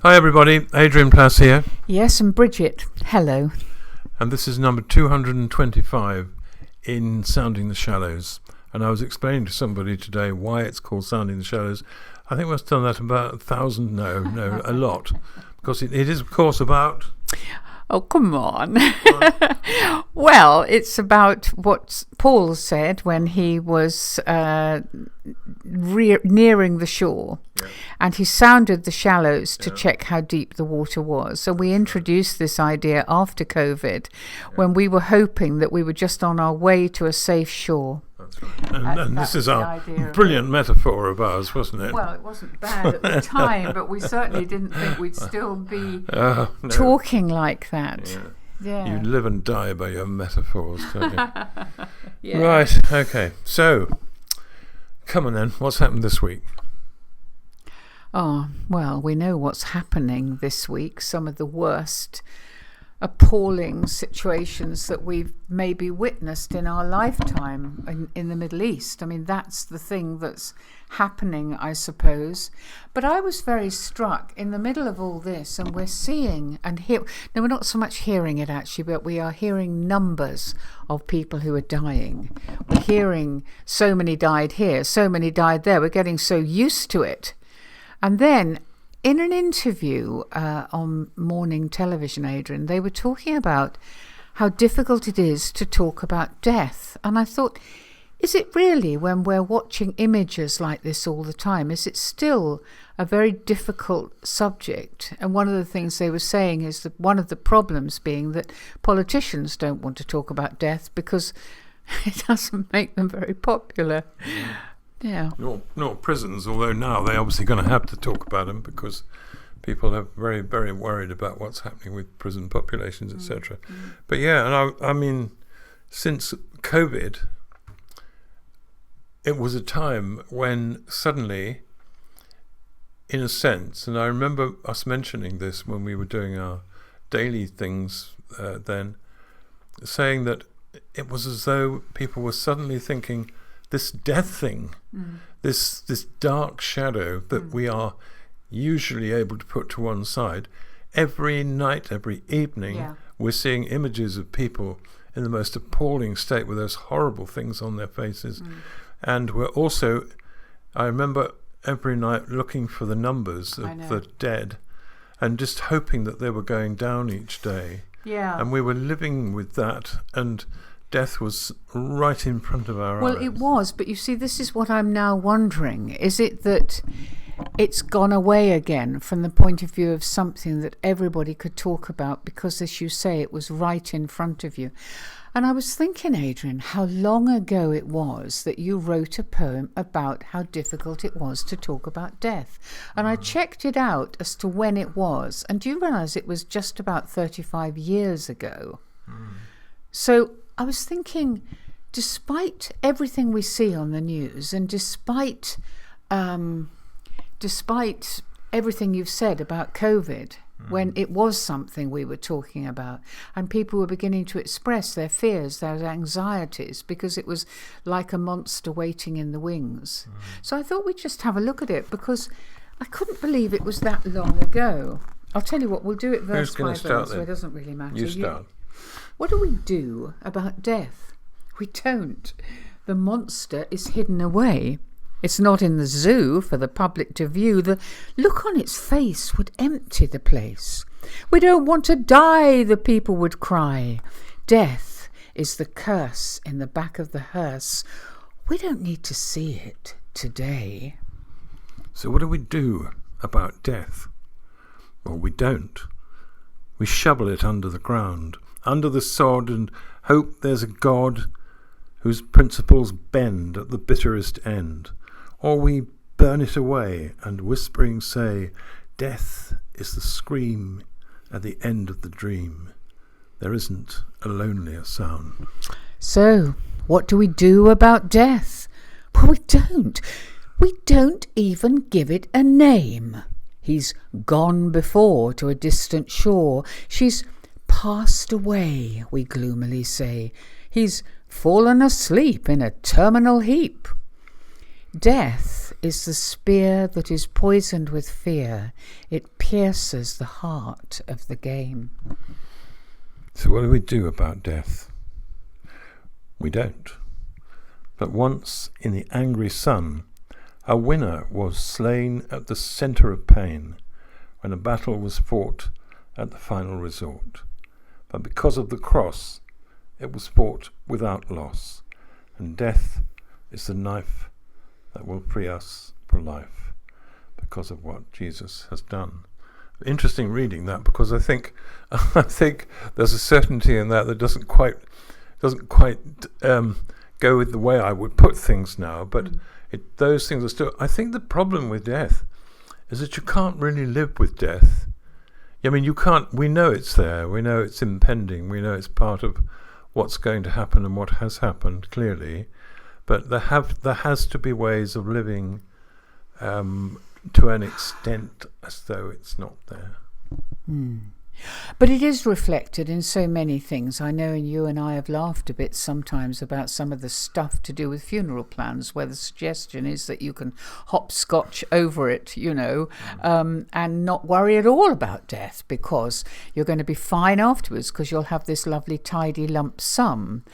Hi everybody, Adrian Plass here. Yes, and Bridget, hello. And this is number 225 in Sounding the Shallows. And I was explaining to somebody today why it's called Sounding the Shallows. I think we've done that about 1,000, a lot. Because it is, of course, about... Oh, come on. Well, it's about what Paul said when he was nearing the shore. Yeah. And he sounded the shallows to check how deep the water was. So we introduced this idea after COVID when we were hoping that we were just on our way to a safe shore. That's right. And this is our brilliant metaphor of ours, wasn't it? Well, it wasn't bad at the time, but we certainly didn't think we'd still be talking like that. Yeah. You live and die by your metaphors, don't you? Yeah. Right, okay. So, come on then, what's happened this week? Oh, well, we know what's happening this week. Some of the worst appalling situations that we've maybe witnessed in our lifetime in the Middle East. I mean, that's the thing that's happening, I suppose. But I was very struck in the middle of all this, and we're seeing and hear. No, we're not so much hearing it actually, but we are hearing numbers of people who are dying. We're hearing so many died here, so many died there. We're getting so used to it. And then in an interview on morning television, Adrian, they were talking about how difficult it is to talk about death. And I thought, is it really, when we're watching images like this all the time, is it still a very difficult subject? And one of the things they were saying is that one of the problems being that politicians don't want to talk about death because it doesn't make them very popular. Yeah. Nor prisons, although now they're obviously going to have to talk about them because people are very, very worried about what's happening with prison populations, etc. But yeah, and I mean, since COVID, it was a time when suddenly, in a sense, and I remember us mentioning this when we were doing our daily things then, saying that it was as though people were suddenly thinking, this death thing, this dark shadow that we are usually able to put to one side, every night, every evening, we're seeing images of people in the most appalling state with those horrible things on their faces. And we're also, I remember every night looking for the numbers of the dead and just hoping that they were going down each day. Yeah. And we were living with that, and death was right in front of our eyes. Well, it was, but you see, this is what I'm now wondering. Is it that it's gone away again from the point of view of something that everybody could talk about because, as you say, it was right in front of you? And I was thinking, Adrian, how long ago it was that you wrote a poem about how difficult it was to talk about death. And I checked it out as to when it was. And do you realise it was just about 35 years ago? So I was thinking, despite everything we see on the news and despite everything you've said about COVID, when it was something we were talking about and people were beginning to express their fears, their anxieties, because it was like a monster waiting in the wings. So I thought we'd just have a look at it because I couldn't believe it was that long ago. I'll tell you what, we'll do it verse by verse, so it doesn't really matter. You start. What do we do about death? We don't. The monster is hidden away. It's not in the zoo for the public to view. The look on its face would empty the place. We don't want to die, the people would cry. Death is the curse in the back of the hearse. We don't need to see it today. So what do we do about death? Well, we don't. We shovel it under the ground, under the sod, and hope there's a God whose principles bend at the bitterest end. Or we burn it away and whispering say, death is the scream at the end of the dream. There isn't a lonelier sound. So, what do we do about death? Well, we don't. We don't even give it a name. He's gone before to a distant shore. She's passed away, we gloomily say. He's fallen asleep in a terminal heap. Death is the spear that is poisoned with fear. It pierces the heart of the game. So what do we do about death? We don't. But once in the angry sun, a winner was slain at the centre of pain, when a battle was fought at the final resort. But because of the cross, it was fought without loss, and death is the knife that will free us for life, because of what Jesus has done. Interesting reading that, because I think there's a certainty in that doesn't quite go with the way I would put things now, but those things are still. I think the problem with death is that you can't really live with death. I mean, you can't. We know it's there. We know it's impending. We know it's part of what's going to happen and what has happened, clearly. But there has to be ways of living to an extent as though it's not there. But it is reflected in so many things. I know, and you and I have laughed a bit sometimes about some of the stuff to do with funeral plans, where the suggestion is that you can hopscotch over it, and not worry at all about death, because you're going to be fine afterwards, because you'll have this lovely tidy lump sum.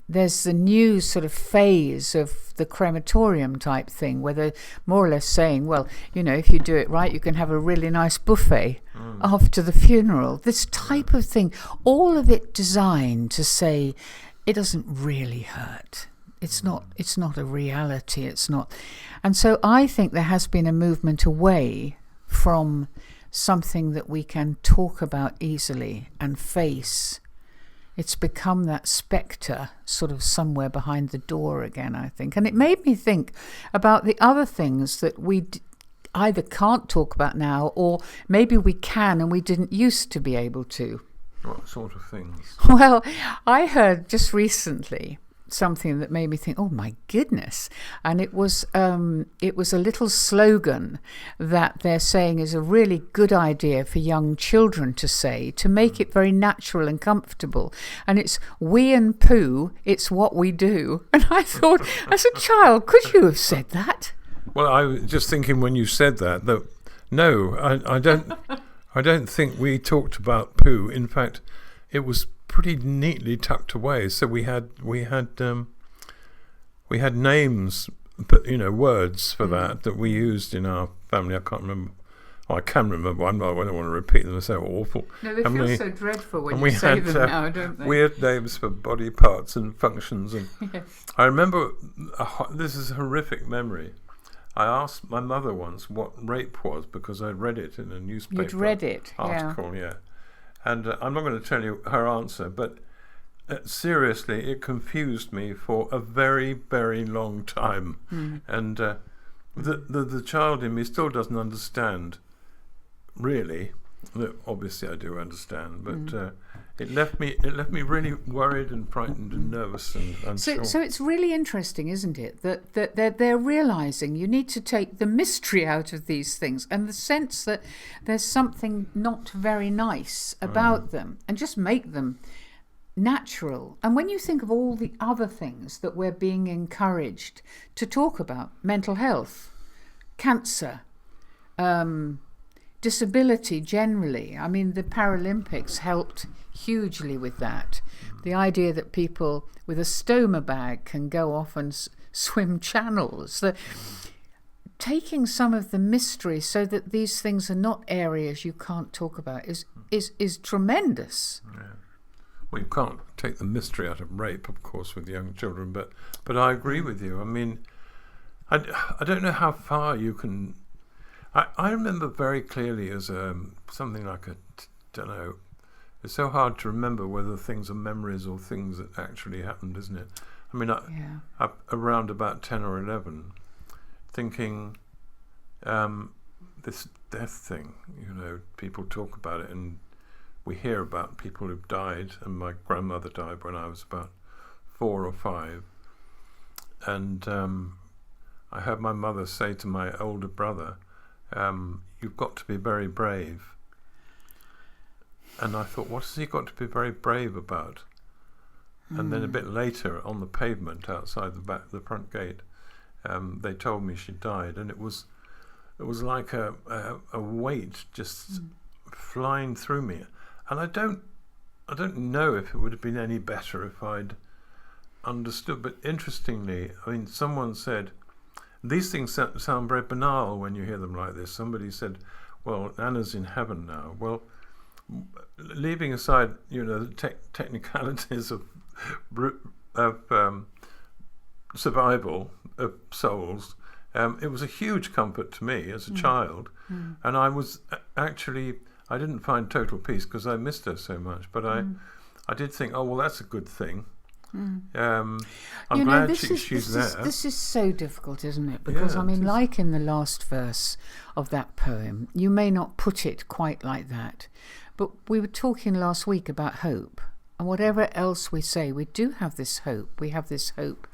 There's the new sort of phase of the crematorium type thing, where they're more or less saying, well, if you do it right, you can have a really nice buffet after the funeral. This type of thing, all of it designed to say it doesn't really hurt. It's not a reality. It's not. And so I think there has been a movement away from something that we can talk about easily and face. It's become that spectre sort of somewhere behind the door again, I think. And it made me think about the other things that we either can't talk about now, or maybe we can and we didn't used to be able to. What sort of things? Well, I heard just recently something that made me think, oh my goodness. And it was a little slogan that they're saying is a really good idea for young children to say, to make it very natural and comfortable. And it's, we and poo, it's what we do. And I thought, as a child, could you have said that? Well, I was just thinking when you said that no, I don't think we talked about poo. In fact, it was pretty neatly tucked away. So we had names, but words for that we used in our family. I can't remember. Oh, I can remember. I don't want to repeat them. They're so awful. No, they feel so dreadful when you say them now, don't they? Weird names for body parts and functions. And yes. I remember this is a horrific memory. I asked my mother once what rape was, because I'd read it in a newspaper. You'd read it, article, yeah. And I'm not going to tell you her answer, but seriously, it confused me for a very, very long time. And the child in me still doesn't understand, really. Obviously, I do understand, but it left me really worried and frightened and nervous and unsure. So it's really interesting, isn't it, that they're realising you need to take the mystery out of these things and the sense that there's something not very nice about them, and just make them natural. And when you think of all the other things that we're being encouraged to talk about, mental health, cancer, disability generally. I mean, the Paralympics helped hugely with that. The idea that people with a stoma bag can go off and swim channels. Taking some of the mystery so that these things are not areas you can't talk about is tremendous. Yeah. Well, you can't take the mystery out of rape, of course, with young children, but I agree with you. I mean, I don't know how far you can. I remember very clearly as something like don't know. It's so hard to remember whether things are memories or things that actually happened, isn't it? I mean, around about 10 or 11, thinking this death thing, people talk about it, and we hear about people who've died, and my grandmother died when I was about 4 or 5, and I heard my mother say to my older brother, you've got to be very brave. And I thought, what has he got to be very brave about? And then a bit later, on the pavement outside the front gate, they told me she died, and it was like a weight just flying through me, and I don't know if it would have been any better if I'd understood. But interestingly, I mean, someone said these things sound very banal when you hear them like this. Somebody said, "Well, Anna's in heaven now." Well, leaving aside, the technicalities of survival of souls, it was a huge comfort to me as a child, and I was actually, I didn't find total peace because I missed her so much, but I did think, oh well, that's a good thing. I'm glad she's there. This is so difficult, isn't it? Because like in the last verse of that poem, you may not put it quite like that, but we were talking last week about hope, and whatever else we say, we do have this hope. We have this hope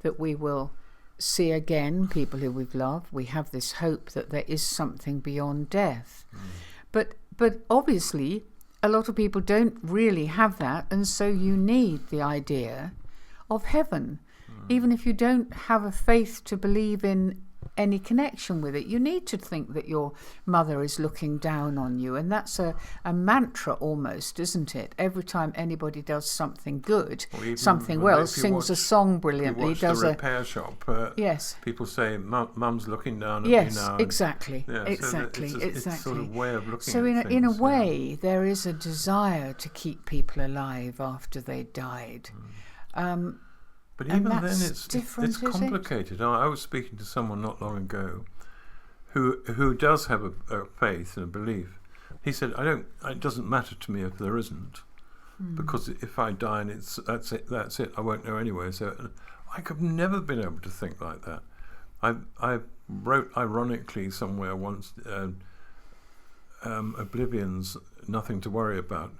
that we will see again people who we've loved. We have this hope that there is something beyond death. But obviously a lot of people don't really have that, and so you need the idea of heaven. Even if you don't have a faith to believe in any connection with it, you need to think that your mother is looking down on you, and that's a mantra almost, isn't it? Every time anybody does something good, something well, sings a song brilliantly, does the repair shop, yes, people say Mum's looking down at me now. Yes, exactly. So it's sort of way of looking so at things. In a way, there is a desire to keep people alive after they died. But even then, it's different, complicated. I was speaking to someone not long ago who does have a faith and a belief. He said, it doesn't matter to me if there isn't, because if I die and that's it, I won't know anyway. So I could never been able to think like that. I wrote ironically somewhere once, oblivion's nothing to worry about.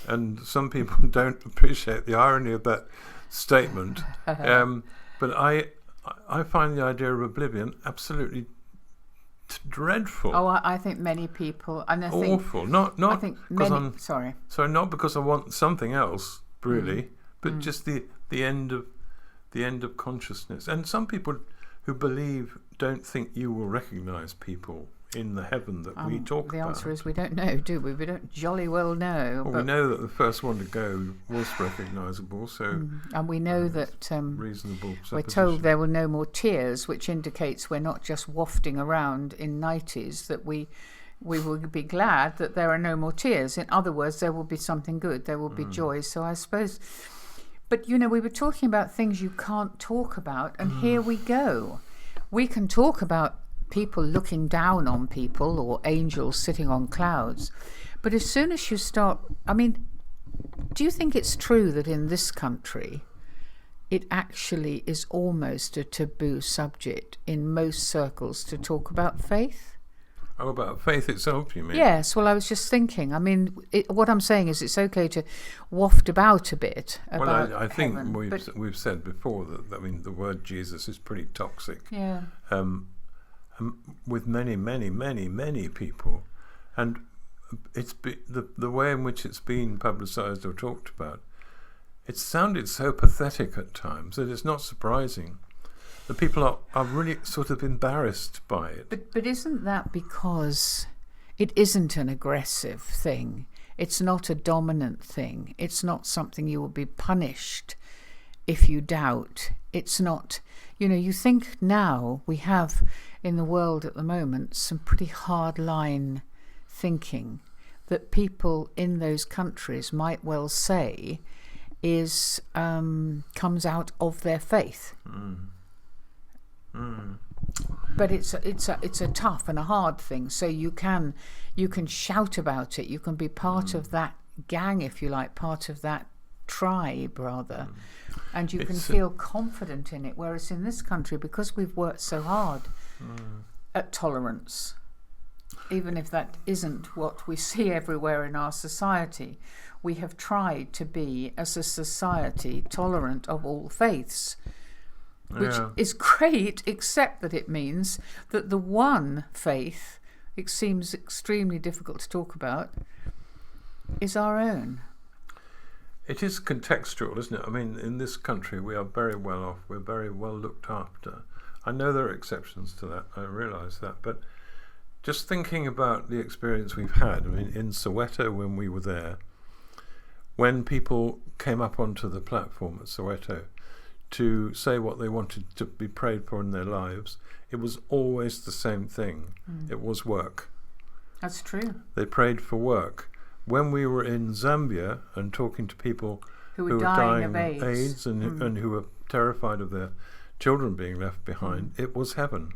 And some people don't appreciate the irony of that statement, but I find the idea of oblivion absolutely dreadful. Oh, I think many people, and I think awful. Not because I'm sorry, not because I want something else really, but just the end of consciousness. And some people who believe don't think you will recognise people in the heaven that we talk about. The answer is we don't know, do we? We don't jolly well know. Well, we know that the first one to go was recognisable, so and we know that reasonable supposition. We're told there were no more tears, which indicates we're not just wafting around in 90s, that we will be glad that there are no more tears. In other words, there will be something good, there will be joy. So I suppose, but we were talking about things you can't talk about, and here we go. We can talk about people looking down on people or angels sitting on clouds, but as soon as you start, do you think it's true that in this country it actually is almost a taboo subject in most circles to talk about faith? Oh, about faith itself, you mean? Yes, well, I was just thinking. What I'm saying is it's okay to waft about a bit about I think heaven, we've said before that the word Jesus is pretty toxic. Yeah. With many, many, many, many people, and the way in which it's been publicised or talked about, it sounded so pathetic at times that it's not surprising. The people are really sort of embarrassed by it. But isn't that because it isn't an aggressive thing? It's not a dominant thing. It's not something you will be punished if you doubt. It's not, you think now we have in the world at the moment some pretty hard line thinking that people in those countries might well say comes out of their faith. But it's a tough and a hard thing. So you can shout about it. You can be part of that gang, if you like, part of that tribe rather, and you can feel confident in it. Whereas in this country, because we've worked so hard at tolerance, even if that isn't what we see everywhere in our society, we have tried to be, as a society, tolerant of all faiths. Which is great, except that it means that the one faith, it seems extremely difficult to talk about, is our own. It is contextual, isn't it? In this country we are very well off. We're very well looked after. I know there are exceptions to that. I realise that, but just thinking about the experience we've had. I mean, in Soweto when we were there, when people came up onto the platform at Soweto to say what they wanted to be prayed for in their lives, it was always the same thing. It was work. That's true. They prayed for work. When we were in Zambia and talking to people Who were dying of AIDS. and who were terrified of their children being left behind, it was heaven.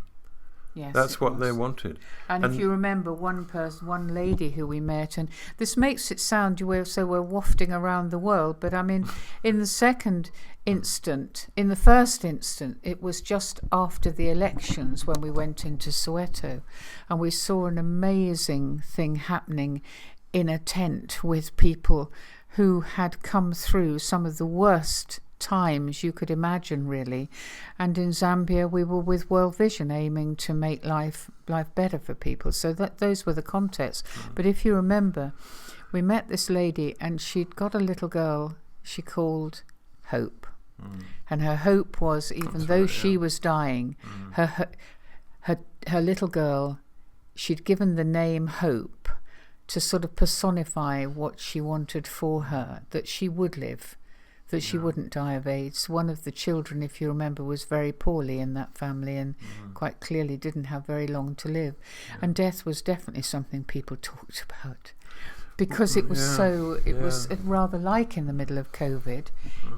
Yes, that's what they wanted. And if you remember one lady who we met, and this makes it sound so we're wafting around the world, but I mean, in the first instant, it was just after the elections when we went into Soweto, and we saw an amazing thing happening in a tent with people who had come through some of the worst times you could imagine, really. And in Zambia we were with World Vision, aiming to make life better for people. So those were the contexts. But if you remember, we met this lady and she'd got a little girl she called Hope. And her hope was, even though she was dying, her little girl, she'd given the name Hope to sort of personify what she wanted for her, that she would live, that she wouldn't die of AIDS. One of the children, if you remember, was very poorly in that family and quite clearly didn't have very long to live. And death was definitely something people talked about, because it was was rather like in the middle of COVID,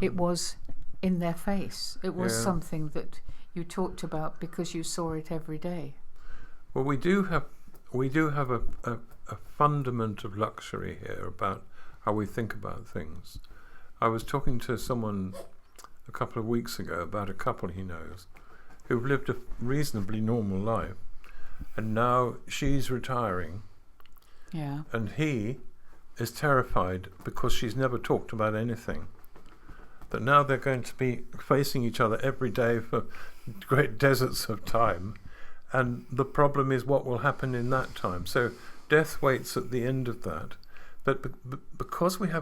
it was in their face. It was something that you talked about because you saw it every day. Well, we do have a fundament of luxury here about how we think about things. I was talking to someone a couple of weeks ago about a couple he knows who've lived a reasonably normal life, and now she's retiring, and he is terrified because she's never talked about anything, that now they're going to be facing each other every day for great deserts of time, and the problem is what will happen in that time. So death waits at the end of that, but because we do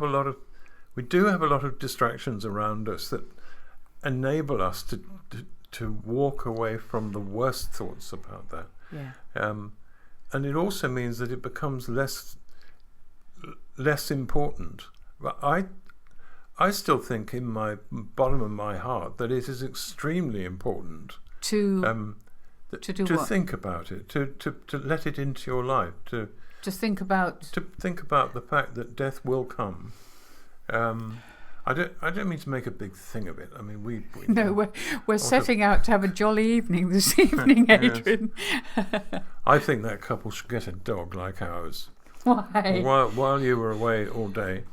have a lot of distractions around us that enable us to walk away from the worst thoughts about that. And it also means that it becomes less important. But I still think in my bottom of my heart that it is extremely important to think about it, to let it into your life, to think about the fact that death will come. I don't mean to make a big thing of it. I mean, we're setting out to have a jolly evening this evening, Adrian. I think that couple should get a dog like ours. Why? While you were away all day,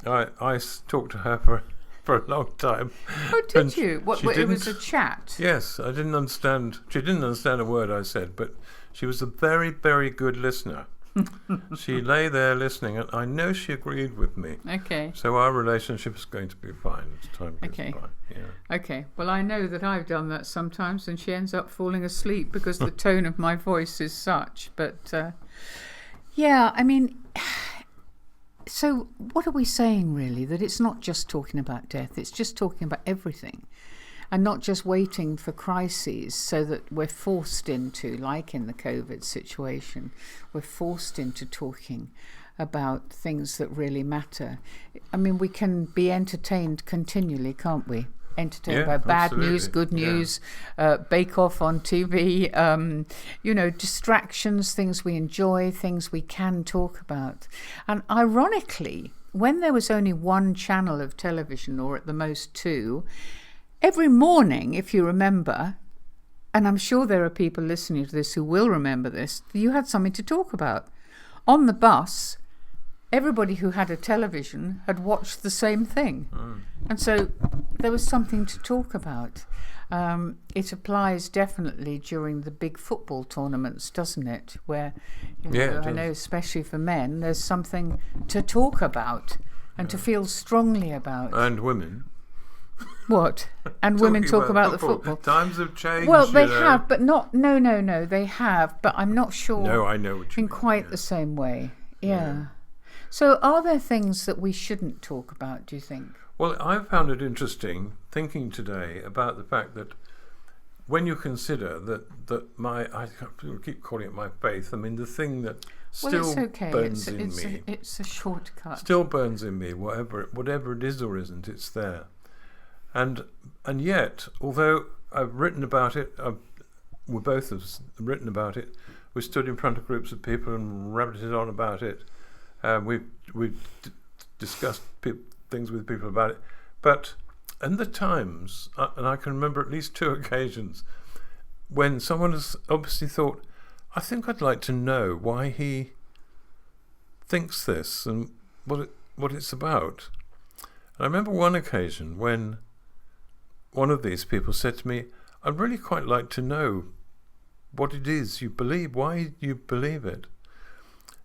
I talked to her for a long time. Oh, did you? It was a chat? Yes, I didn't understand. She didn't understand a word I said, but she was a very, very good listener. She lay there listening, and I know she agreed with me. Okay. So our relationship is going to be fine as time goes by. Yeah. Okay. Well, I know that I've done that sometimes, and she ends up falling asleep because the tone of my voice is such. But I mean, so what are we saying really? That it's not just talking about death; it's just talking about everything. And not just waiting for crises so that we're forced into, like in the COVID situation, we're forced into talking about things that really matter. I mean, we can be entertained continually, can't we? Entertained by bad news, good news, Bake Off on TV, distractions, things we enjoy, things we can talk about. And ironically, when there was only one channel of television, or at the most two, every morning, if you remember, and I'm sure there are people listening to this who will remember this, you had something to talk about. On the bus, everybody who had a television had watched the same thing. And so there was something to talk about. It applies definitely during the big football tournaments, doesn't it? Where, I know, especially for men, there's something to talk about and to feel strongly about. And women. What? And women talk about the football. Times have changed. Well, they have, but not. No. They have, but I'm not sure. No, I know what you mean. In quite the same way. Yeah. So, are there things that we shouldn't talk about? Do you think? Well, I found it interesting thinking today about the fact that when you consider that I keep calling it my faith. I mean, the thing that still it's okay. burns in me. It's a shortcut. Still burns in me, whatever it is or isn't, it's there. And yet, although I've written about it, we both have written about it. We stood in front of groups of people and rabbited on about it. We've discussed things with people about it. But in the times, and I can remember at least 2 occasions, when someone has obviously thought, I think I'd like to know why he thinks this and what it's about. And I remember one occasion when one of these people said to me, I'd really quite like to know what it is you believe, why you believe it.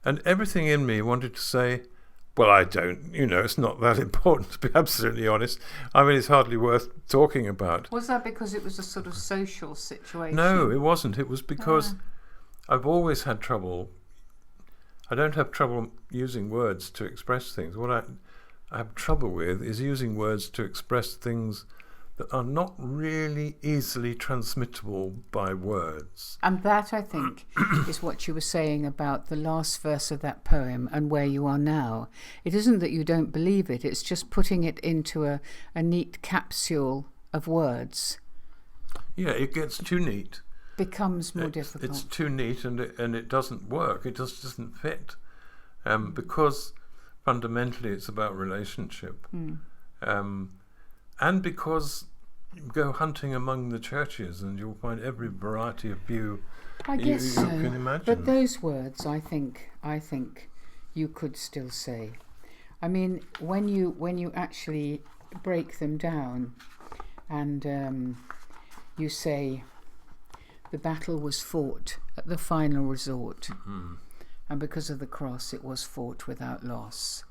And everything in me wanted to say, well, I don't, it's not that important, to be absolutely honest. I mean, it's hardly worth talking about. Was that because it was a sort of social situation? No, it wasn't. It was because I've always had trouble. I don't have trouble using words to express things. What I have trouble with is using words to express things that are not really easily transmittable by words. And that, I think, is what you were saying about the last verse of that poem and where you are now. It isn't that you don't believe it, it's just putting it into a neat capsule of words. Yeah, it gets too neat. Becomes more difficult. It's too neat and it doesn't work. It just doesn't fit. Because fundamentally it's about relationship. And because you go hunting among the churches and you'll find every variety of view I guess you can imagine. But those words, I think you could still say. I mean, when you actually break them down and you say the battle was fought at the final resort, and because of the cross it was fought without loss.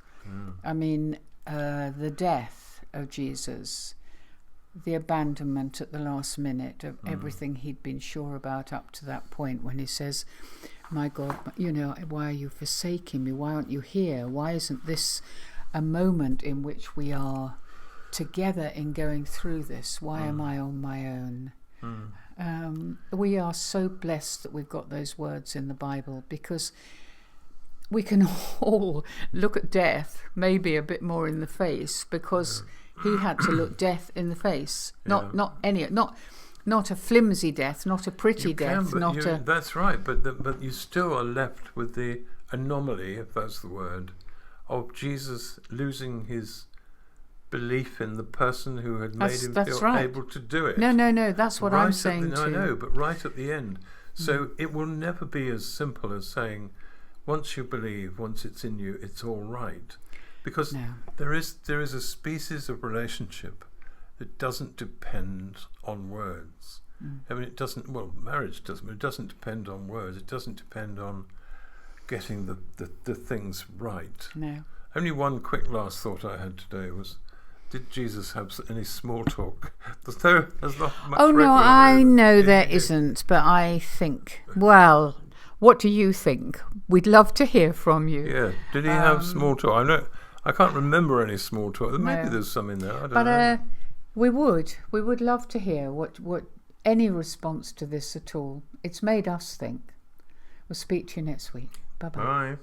I mean, the death of Jesus, the abandonment at the last minute of everything he'd been sure about up to that point, when he says, my God, why are you forsaking me? Why aren't you here? Why isn't this a moment in which we are together in going through this? Why am I on my own? We are so blessed that we've got those words in the Bible, because we can all look at death maybe a bit more in the face, because he had to look death in the face, not a flimsy death, not a pretty death, That's right, but you still are left with the anomaly, if that's the word, of Jesus losing his belief in the person who had made him feel able to do it. No, that's what I'm saying too. I know, but right at the end. So it will never be as simple as saying, once you believe, once it's in you, it's all right. Because there is a species of relationship that doesn't depend on words. I mean, it doesn't. Well, marriage doesn't. But it doesn't depend on words. It doesn't depend on getting the things right. No. Only one quick last thought I had today was, did Jesus have any small talk? There's not much. Oh no, I know there isn't, but I think. Well, what do you think? We'd love to hear from you. Yeah. Did he have small talk? I can't remember any small talk. Maybe there's some in there. I don't know. We would love to hear what any response to this at all. It's made us think. We'll speak to you next week. Bye-bye. Bye.